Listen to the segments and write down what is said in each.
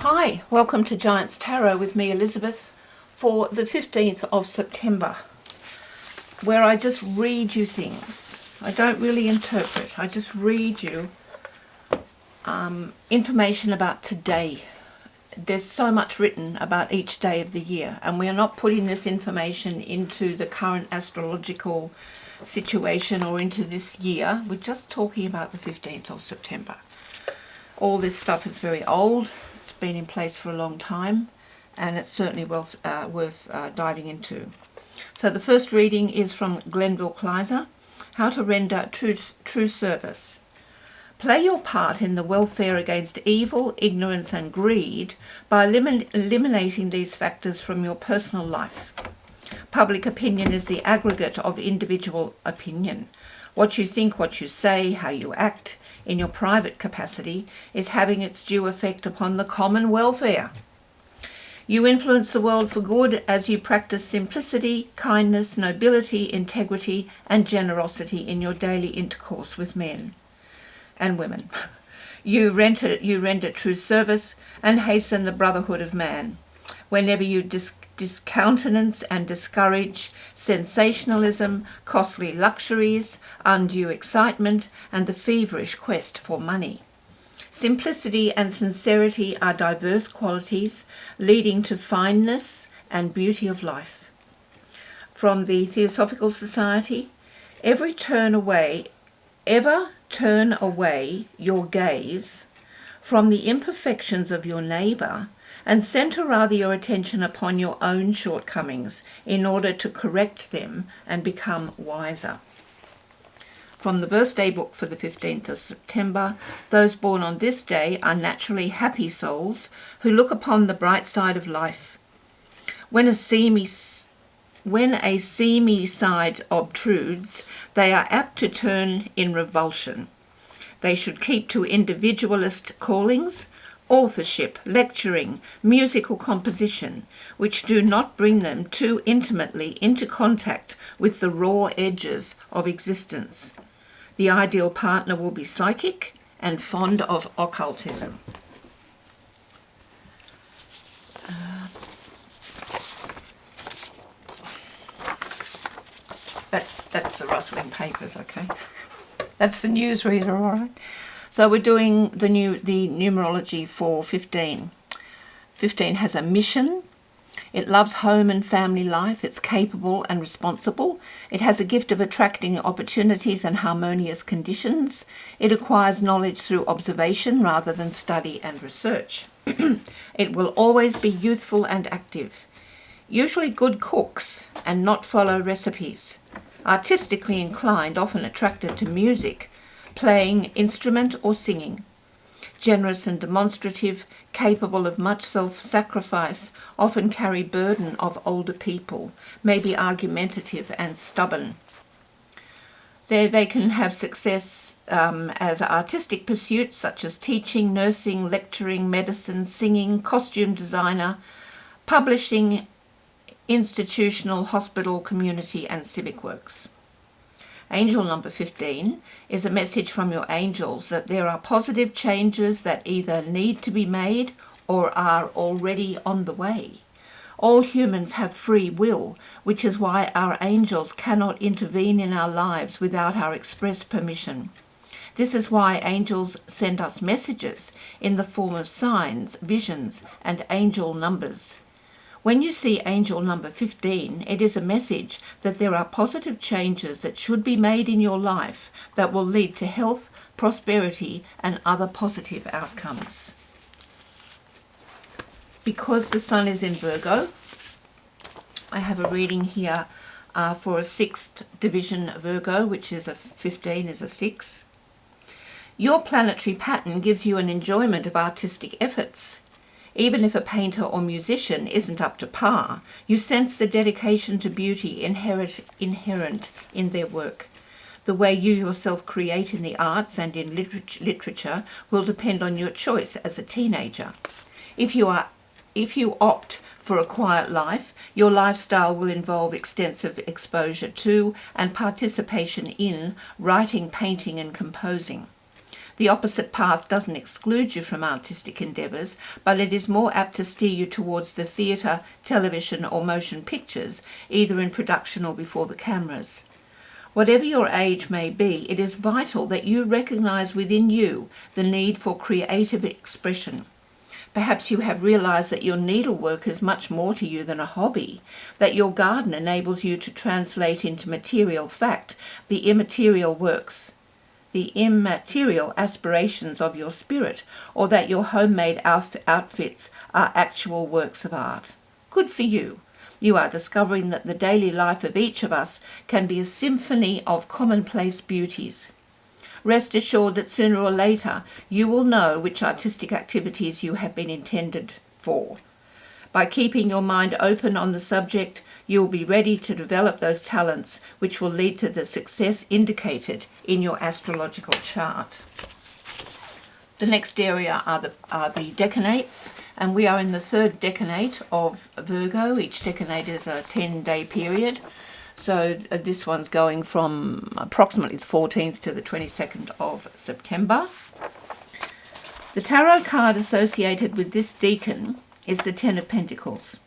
Hi, welcome to Giants Tarot with me, Elizabeth, for the 15th of September, where I just read you things. I don't really interpret, I just read you information about today. There's so much written about each day of the year, and we are not putting this information into the current astrological situation or into this year. We're just talking about the 15th of September. All this stuff is very old. It's been in place for a long time, and it's certainly worth diving into. So the first reading is from Glenville, Kleiser, How to Render True Service. Play your part in the welfare against evil, ignorance and greed by eliminating these factors from your personal life. Public opinion is the aggregate of individual opinion. What you think, what you say, how you act in your private capacity is having its due effect upon the common welfare. You influence the world for good as you practice simplicity, kindness, nobility, integrity and generosity in your daily intercourse with men and women. You render true service and hasten the brotherhood of man. Whenever you discountenance and discourage sensationalism, costly luxuries, undue excitement, and the feverish quest for money. Simplicity and sincerity are diverse qualities leading to fineness and beauty of life. From the Theosophical Society, ever turn away your gaze from the imperfections of your neighbour and centre rather your attention upon your own shortcomings in order to correct them and become wiser. From the birthday book for the 15th of September, those born on this day are naturally happy souls who look upon the bright side of life. When a seamy side obtrudes, they are apt to turn in revulsion. They should keep to individualist callings, authorship, lecturing, musical composition, which do not bring them too intimately into contact with the raw edges of existence. The ideal partner will be psychic and fond of occultism. That's the rustling papers, okay? That's the newsreader, all right? So we're doing the numerology for 15. 15 has a mission. It loves home and family life. It's capable and responsible. It has a gift of attracting opportunities and harmonious conditions. It acquires knowledge through observation rather than study and research. It will always be youthful and active. Usually good cooks and not follow recipes. Artistically inclined, often attracted to music, playing instrument or singing. Generous and demonstrative, capable of much self-sacrifice, often carry burden of older people, may be argumentative and stubborn. They can have success as artistic pursuits such as teaching, nursing, lecturing, medicine, singing, costume designer, publishing, institutional, hospital, community and civic works. Angel number 15 is a message from your angels that there are positive changes that either need to be made or are already on the way. All humans have free will, which is why our angels cannot intervene in our lives without our express permission. This is why angels send us messages in the form of signs, visions, and angel numbers. When you see angel number 15, it is a message that there are positive changes that should be made in your life that will lead to health, prosperity, and other positive outcomes. Because the sun is in Virgo, I have a reading here for a 6th division Virgo, which is a 15 is a 6. Your planetary pattern gives you an enjoyment of artistic efforts. Even if a painter or musician isn't up to par, you sense the dedication to beauty inherent in their work. The way you yourself create in the arts and in literature will depend on your choice as a teenager. If you opt for a quiet life, your lifestyle will involve extensive exposure to and participation in writing, painting and composing. The opposite path doesn't exclude you from artistic endeavours, but it is more apt to steer you towards the theatre, television or motion pictures, either in production or before the cameras. Whatever your age may be, it is vital that you recognise within you the need for creative expression. Perhaps you have realised that your needlework is much more to you than a hobby, that your garden enables you to translate into material fact the immaterial aspirations of your spirit, or that your homemade outfits are actual works of art. Good for you. You are discovering that the daily life of each of us can be a symphony of commonplace beauties. Rest assured that sooner or later you will know which artistic activities you have been intended for. By keeping your mind open on the subject, you will be ready to develop those talents which will lead to the success indicated in your astrological chart. The next area are the decanates, and we are in the third decanate of Virgo. Each decanate is a 10-day period. So this one's going from approximately the 14th to the 22nd of September. The tarot card associated with this decan is the Ten of Pentacles.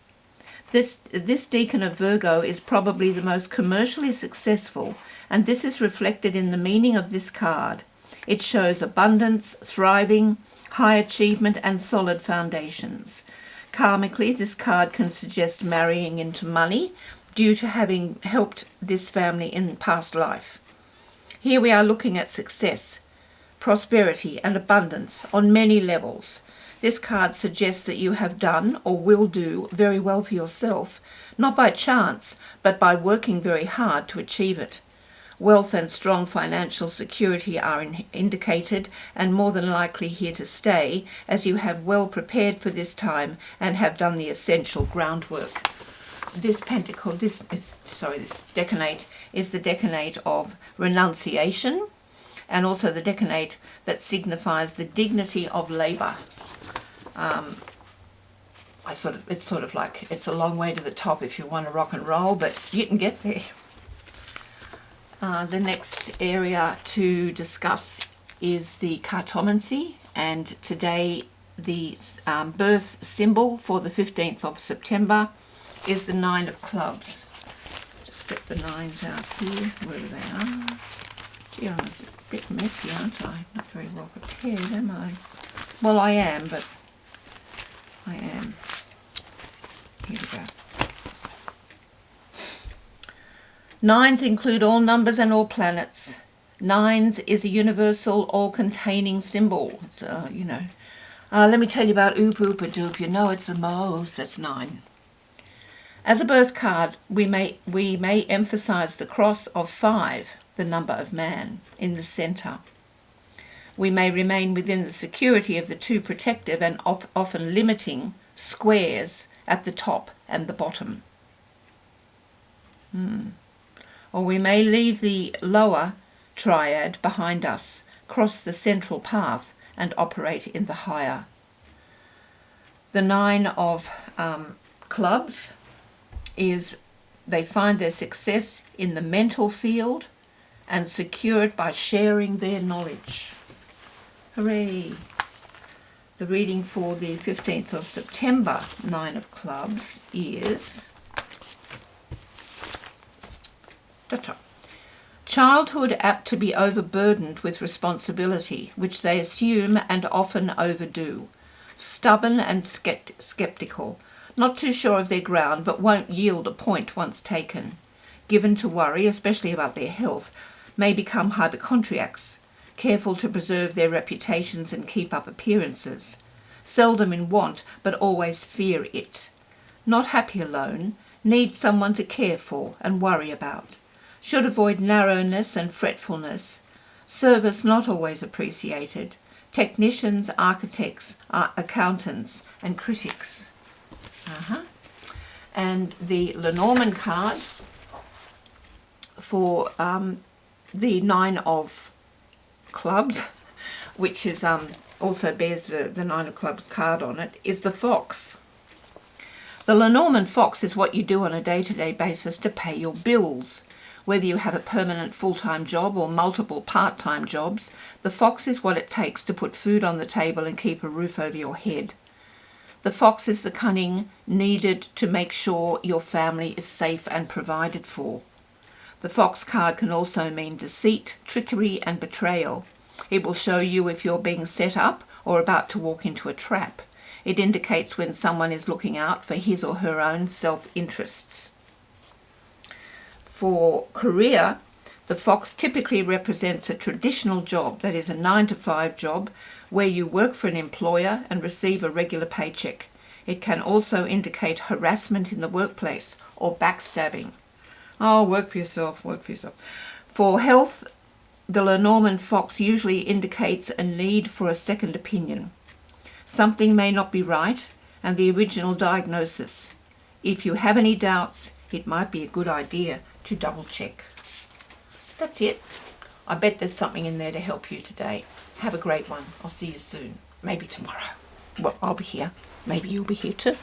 This decan of Virgo is probably the most commercially successful, and this is reflected in the meaning of this card. It shows abundance, thriving, high achievement and solid foundations. Karmically, this card can suggest marrying into money due to having helped this family in past life. Here we are looking at success, prosperity and abundance on many levels. This card suggests that you have done or will do very well for yourself, not by chance, but by working very hard to achieve it. Wealth and strong financial security are indicated and more than likely here to stay, as you have well prepared for this time and have done the essential groundwork. This decanate is the decanate of renunciation, and also the decanate that signifies the dignity of labour. It's sort of like it's a long way to the top if you want to rock and roll, but you can get there. The next area to discuss is the Cartomancy, and today the birth symbol for the 15th of September is the 9 of clubs. Just get the 9s out here, wherever they are. Gee, I'm a bit messy, aren't I? Not very well prepared, am I? Well, I am, but I am. Here we go. 9s include all numbers and all planets. 9s is a universal, all-containing symbol. It's, let me tell you about oop-oop-a-doop. You know it's the most. That's 9. As a birth card, we may emphasize the cross of 5, the number of man, in the center. We may remain within the security of the 2 protective and often limiting squares at the top and the bottom. Or we may leave the lower triad behind us, cross the central path and operate in the higher. The 9 of clubs is they find their success in the mental field and secure it by sharing their knowledge. Hooray! The reading for the 15th of September, 9 of clubs, is childhood apt to be overburdened with responsibility, which they assume and often overdo. Stubborn and skeptical, not too sure of their ground, but won't yield a point once taken. Given to worry, especially about their health, may become hypochondriacs, careful to preserve their reputations and keep up appearances. Seldom in want, but always fear it. Not happy alone, need someone to care for and worry about. Should avoid narrowness and fretfulness. Service not always appreciated. Technicians, architects, accountants, and critics. And the Lenormand card for the 9 of clubs, which is also bears the 9 of clubs card on it, is the fox. The Lenormand fox is what you do on a day-to-day basis to pay your bills. Whether you have a permanent full-time job or multiple part-time jobs, the fox is what it takes to put food on the table and keep a roof over your head. The fox is the cunning needed to make sure your family is safe and provided for. The fox card can also mean deceit, trickery and betrayal. It will show you if you're being set up or about to walk into a trap. It indicates when someone is looking out for his or her own self-interests. For career, the fox typically represents a traditional job, that is a 9-to-5 job, where you work for an employer and receive a regular paycheck. It can also indicate harassment in the workplace or backstabbing. Oh, work for yourself, work for yourself. For health, the Lenormand fox usually indicates a need for a second opinion. Something may not be right, and the original diagnosis. If you have any doubts, it might be a good idea to double check. That's it. I bet there's something in there to help you today. Have a great one. I'll see you soon. Maybe tomorrow. Well, I'll be here. Maybe you'll be here too.